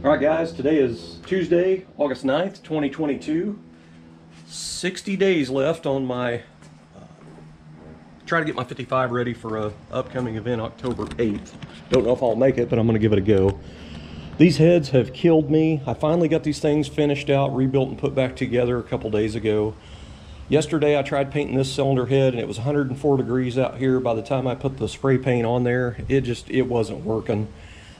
All right, guys, today is Tuesday, August 9th, 2022. 60 days left on my, try to get my 55 ready for a upcoming event October 8th. Don't know if I'll make it, but I'm gonna give it a go. These heads have killed me. I finally got these things finished out, rebuilt and put back together a couple days ago. Yesterday I tried painting this cylinder head and it was 104 degrees out here. By the time I put the spray paint on there, it wasn't working.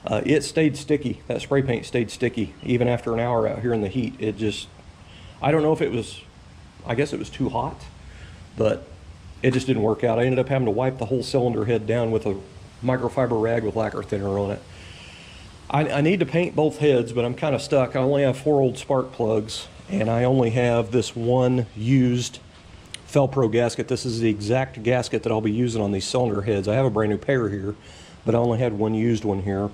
It stayed sticky. That spray paint stayed sticky even after an hour out here in the heat. It just, I don't know if it was, I guess it was too hot, but it just didn't work out. I ended up having to wipe the whole cylinder head down with a microfiber rag with lacquer thinner on it. I need to paint both heads, but I'm kind of stuck. I only have 4 old spark plugs and I only have this one used Felpro gasket. This is the exact gasket that I'll be using on these cylinder heads. I have a brand new pair here, but I only had one used one here.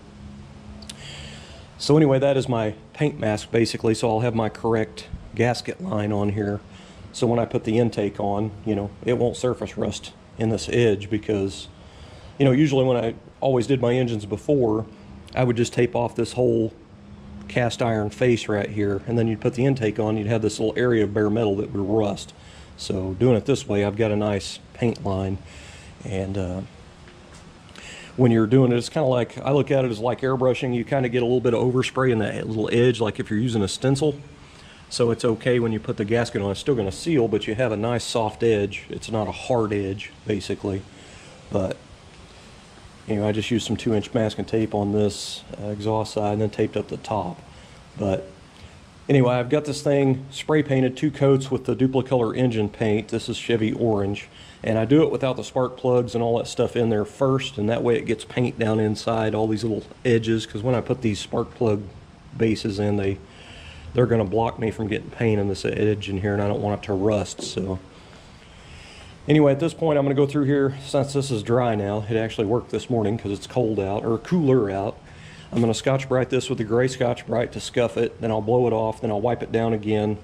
So anyway, that is my paint mask basically, so I'll have my correct gasket line on here. So when I put the intake on, you know, it won't surface rust in this edge because, you know, usually when I always did my engines before, I would just tape off this whole cast iron face right here, and then you'd put the intake on, you'd have this little area of bare metal that would rust. So doing it this way, I've got a nice paint line, and when you're doing it, it's kind of like, I look at it as like airbrushing. You kind of get a little bit of overspray in that little edge, like if you're using a stencil. So it's okay when you put the gasket on. It's still going to seal, but you have a nice soft edge. It's not a hard edge, basically. But anyway, I just used some 2-inch masking tape on this exhaust side and then taped up the top. But anyway, I've got this thing spray painted 2 coats with the Duplicolor engine paint. This is Chevy orange. And I do it without the spark plugs and all that stuff in there first, and that way it gets paint down inside all these little edges, because when I put these spark plug bases in, they're going to block me from getting paint on this edge in here, and I don't want it to rust. So anyway, at this point I'm going to go through here. Since this is dry now, it actually worked this morning because it's cold out, or cooler out. I'm going to Scotch-Brite this with the gray Scotch-Brite to scuff it, then I'll blow it off, then I'll wipe it down again.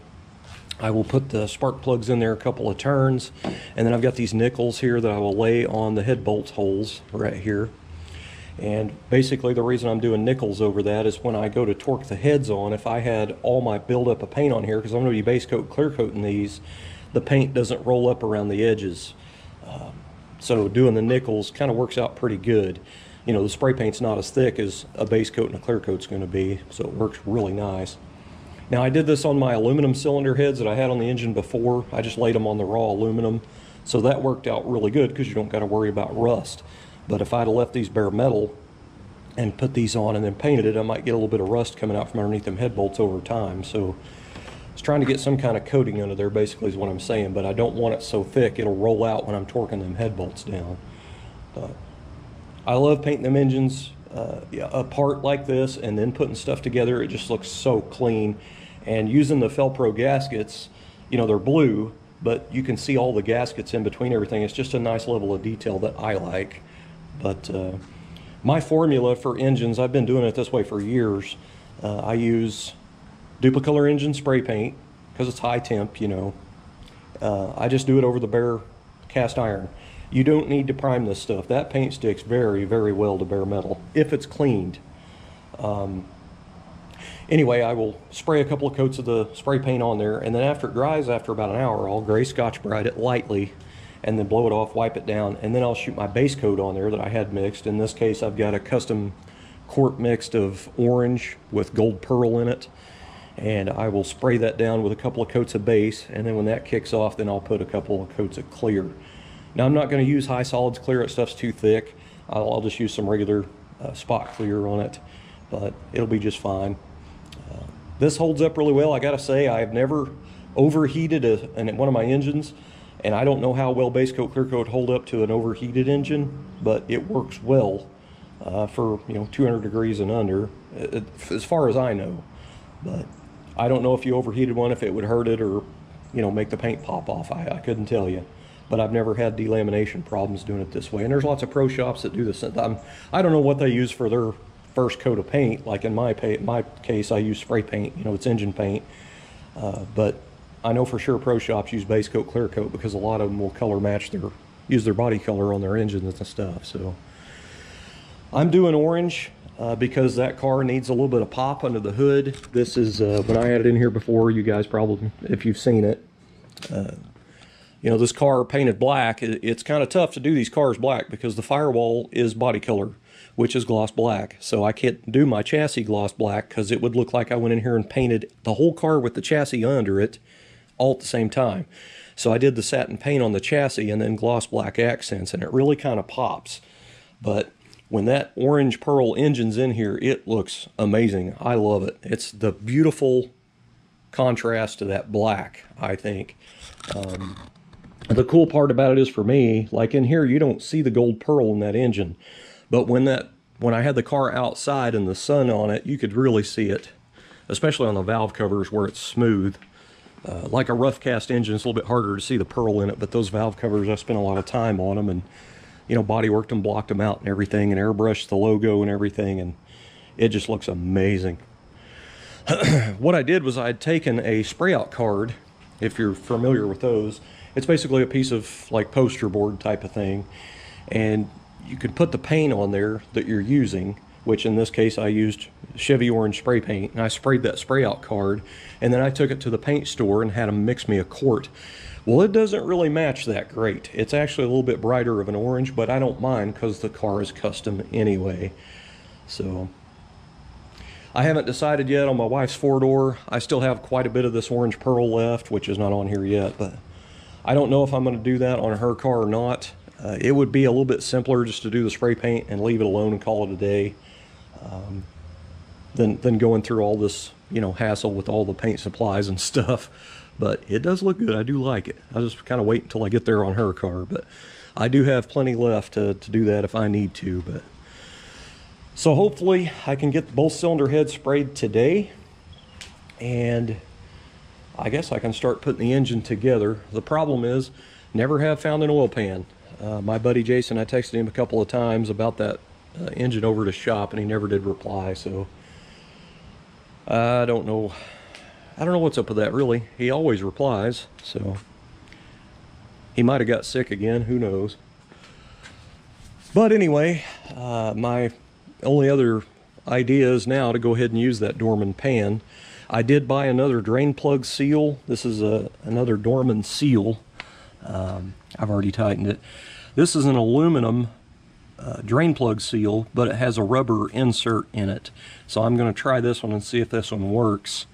I will put the spark plugs in there a couple of turns, and then I've got these nickels here that I will lay on the head bolt holes right here. And basically the reason I'm doing nickels over that is when I go to torque the heads on, if I had all my buildup of paint on here, because I'm going to be base coat clear coating these, the paint doesn't roll up around the edges. So doing the nickels kind of works out pretty good. You know, the spray paint's not as thick as a base coat and a clear coat's going to be, so it works really nice. Now I did this on my aluminum cylinder heads that I had on the engine before. I just laid them on the raw aluminum, so that worked out really good because you don't got to worry about rust. But if I'd have left these bare metal and put these on and then painted it, I might get a little bit of rust coming out from underneath them head bolts over time. So I was trying to get some kind of coating under there basically is what I'm saying, but I don't want it so thick it'll roll out when I'm torquing them head bolts down. But I love painting them engines apart like this and then putting stuff together. It just looks so clean. And using the Felpro gaskets, you know, they're blue, but you can see all the gaskets in between everything. It's just a nice level of detail that I like. But my formula for engines, I've been doing it this way for years. I use Duplicolor engine spray paint because it's high temp, you know. I just do it over the bare cast iron. You don't need to prime this stuff. That paint sticks very, very well to bare metal if it's cleaned. Anyway, I will spray a couple of coats of the spray paint on there, and then after it dries, after about an hour, I'll gray Scotch-Brite it lightly and then blow it off, wipe it down, and then I'll shoot my base coat on there that I had mixed. In this case, I've got a custom quart mixed of orange with gold pearl in it, and I will spray that down with a couple of coats of base, and then when that kicks off, then I'll put a couple of coats of clear. Now, I'm not going to use high solids clear. That stuff's too thick. I'll just use some regular spot clear on it, but it'll be just fine. This holds up really well. I gotta say, I've never overheated one of my engines, and I don't know how well base coat clear coat hold up to an overheated engine, but it works well for, you know, 200 degrees and under, as far as I know. But I don't know if you overheated one, if it would hurt it or, you know, make the paint pop off. I couldn't tell you. But I've never had delamination problems doing it this way. And there's lots of pro shops that do this. I don't know what they use for their first coat of paint. Like in my case, I use spray paint. You know, it's engine paint. But I know for sure pro shops use base coat, clear coat, because a lot of them will color match use their body color on their engines and stuff. So I'm doing orange because that car needs a little bit of pop under the hood. This is, when I had it in here before, you guys probably, if you've seen it, you know, this car painted black, it's kind of tough to do these cars black because the firewall is body color, which is gloss black. So I can't do my chassis gloss black because it would look like I went in here and painted the whole car with the chassis under it all at the same time. So I did the satin paint on the chassis and then gloss black accents, and it really kind of pops. But when that orange pearl engine's in here, it looks amazing. I love it. It's the beautiful contrast to that black, I think. The cool part about it is, for me, like in here, you don't see the gold pearl in that engine. But when I had the car outside and the sun on it, you could really see it, especially on the valve covers where it's smooth. Like a rough cast engine, it's a little bit harder to see the pearl in it, but those valve covers, I spent a lot of time on them and, you know, body worked them, blocked them out and everything, and airbrushed the logo and everything, and it just looks amazing. What I did was I'd taken a spray out card, if you're familiar with those. It's basically a piece of like poster board type of thing, and you could put the paint on there that you're using, which in this case I used Chevy orange spray paint, and I sprayed that spray out card, and then I took it to the paint store and had them mix me a quart. Well, it doesn't really match that great. It's actually a little bit brighter of an orange, but I don't mind because the car is custom anyway. So I haven't decided yet on my wife's four-door. I still have quite a bit of this orange pearl left, which is not on here yet, but I don't know if I'm going to do that on her car or not. It would be a little bit simpler just to do the spray paint and leave it alone and call it a day, than going through all this, you know, hassle with all the paint supplies and stuff. But it does look good. I do like it. I'll just kind of wait until I get there on her car, but I do have plenty left to do that if I need to. But so hopefully I can get both cylinder heads sprayed today, and I guess I can start putting the engine together. The problem is, never have found an oil pan. My buddy Jason, I texted him a couple of times about that engine over to shop, and he never did reply. So I don't know what's up with that, really. He always replies, so he might have got sick again, who knows. But anyway, my only other idea is now to go ahead and use that Dorman pan. I did buy another drain plug seal. This is another Dorman seal. I've already tightened it. This is an aluminum drain plug seal, but it has a rubber insert in it. So I'm going to try this one and see if this one works.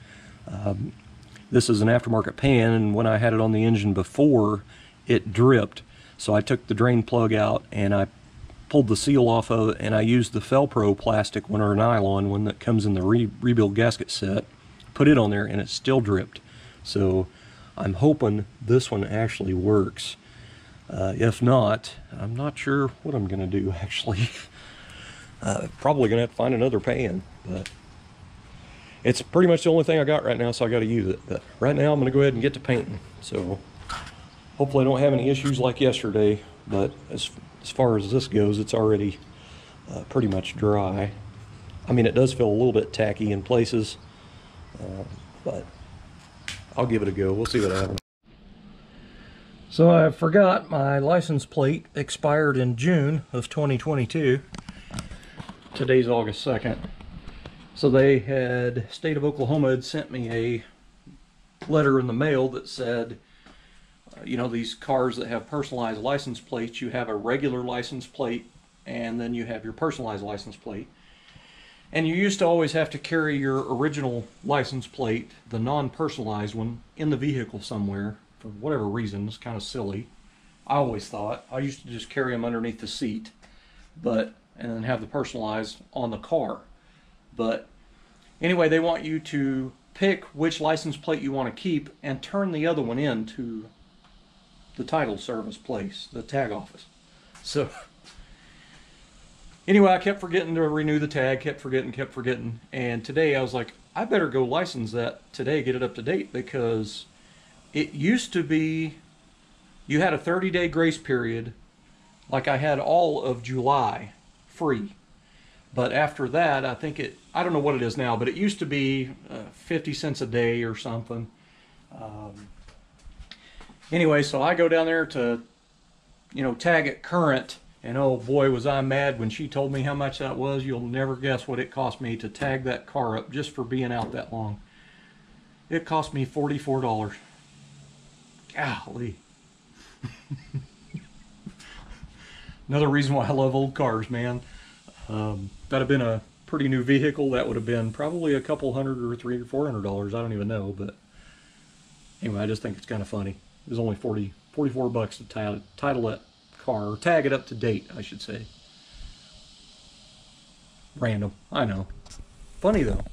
This is an aftermarket pan, and when I had it on the engine before, it dripped. So I took the drain plug out and I pulled the seal off of it, and I used the Felpro plastic one, or nylon one that comes in the rebuild gasket set, put it on there, and it still dripped. So I'm hoping this one actually works. If not, I'm not sure what I'm going to do, actually. Probably going to have to find another pan, but it's pretty much the only thing I got right now, so I got to use it. But right now I'm going to go ahead and get to painting. So hopefully I don't have any issues like yesterday, but as far as this goes, it's already pretty much dry. I mean, it does feel a little bit tacky in places, but I'll give it a go. We'll see what happens. So I forgot my license plate expired in June of 2022. Today's August 2nd. So they had, State of Oklahoma had sent me a letter in the mail that said, you know, these cars that have personalized license plates, you have a regular license plate and then you have your personalized license plate. And you used to always have to carry your original license plate, the non-personalized one, in the vehicle somewhere. For whatever reason, it's kind of silly. I always thought. I used to just carry them underneath the seat, and then have the personalized on the car. But anyway, they want you to pick which license plate you want to keep and turn the other one into the title service place, the tag office. So anyway, I kept forgetting to renew the tag, kept forgetting. And today I was like, I better go license that today, get it up to date, because it used to be you had a 30-day grace period. Like I had all of July free. But after that, I think I don't know what it is now, but it used to be 50 cents a day or something. Anyway, so I go down there to, you know, tag it current, And oh boy, was I mad when she told me how much that was. You'll never guess what it cost me to tag that car up just for being out that long. It cost me $44. Golly. Another reason why I love old cars, man. That'd have been a pretty new vehicle. That would have been probably a couple $100 or $300 or $400. I don't even know, but anyway, I just think it's kind of funny. It was only 44 bucks to title that car, or tag it up to date, I should say. Random, I know. Funny though.